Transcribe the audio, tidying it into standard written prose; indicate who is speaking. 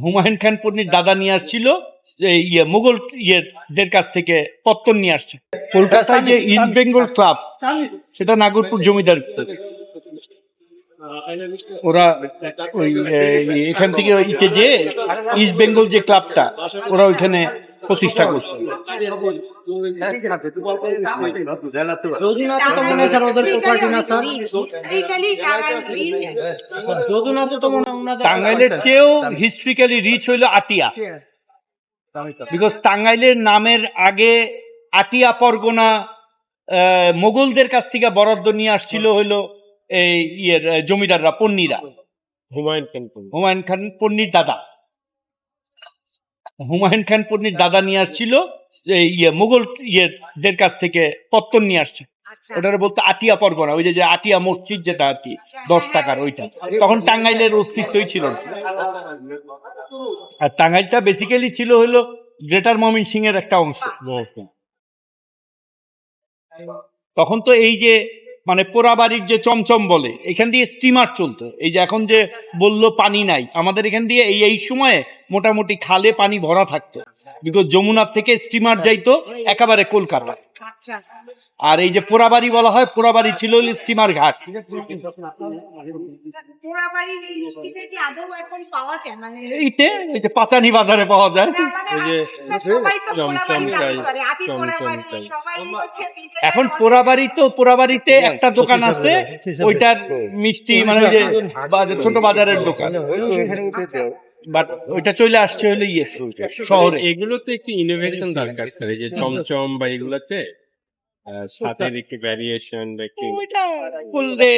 Speaker 1: হুমায়ুন খান পন্নীর দাদা নিয়ে আসছিল যে মুঘল ইয়েদের কাছ থেকে পত্তন নিয়ে আসছে। কলকাতায় যে ইস্ট বেঙ্গল ক্লাব, সেটা নাগরপুর জমিদার, ওরা ওই এখান থেকে ওইকে যে ইস্ট বেঙ্গল যে ক্লাবটা ওরা ওইখানে প্রতিষ্ঠা করছে। টাঙ্গাইলের চেয়েও হিস্ট্রিক্যালি রিচ হইল আটিয়া, বিকজ টাঙ্গাইলের নামের আগে আটিয়া পরগনা মোগলদের কাছ থেকে বরাদ্দ নিয়ে আসছিল হইলো এই জমিদাররা, পন্নীরা। হুমায়ুন খান পন্নীর দাদা, হুমায়ুন খান পন্নীর দাদা নিয়ে আসছিল যে মুঘল ইয়েদের কাছ থেকে পত্তন নিয়ে আসছে। ওটারে বলতো আটিয়া পরগনা, ওই যে আটিয়া মসজিদ যেটা আর কি 10 টাকার, ওইটা তখন টাঙ্গাইলের অস্তিত্বই ছিল না। আর টাঙ্গাইলটা বেসিক্যালি ছিল হইলো গ্রেটার ময়মনসিংহ এর একটা অংশ। তখন তো এই যে মানে পোড়াবাড়ির যে চমচম বলে, এখান দিয়ে স্টিমার চলতো। এই যে এখন যে বললো পানি নাই, আমাদের এখান দিয়ে এই সময়ে মোটামুটি খালে পানি ভরা থাকতো, বিকজ যমুনার থেকে স্টিমার যাইতো একেবারে কলকাতা। আর এই যে পোড়াবাড়ি বলা হয়, পোড়াবাড়ি ছিল স্টিমার ঘাট। এইতে এই যে পাচানি বাজারে পাওয়া যায়। এখন পোড়াবাড়িতে একটা দোকান আছে, ওইটার মিষ্টি মানে ওই যে ছোট বাজারের দোকান, বাট ওইটা চলে আসছে হলে শহরে।
Speaker 2: এগুলো তো একটু ইনোভেশন দরকার স্যার, এই যে চমচম বা এগুলোতে সাথে একটু ভ্যারিয়েশন বা একটু
Speaker 1: ওইটা করলে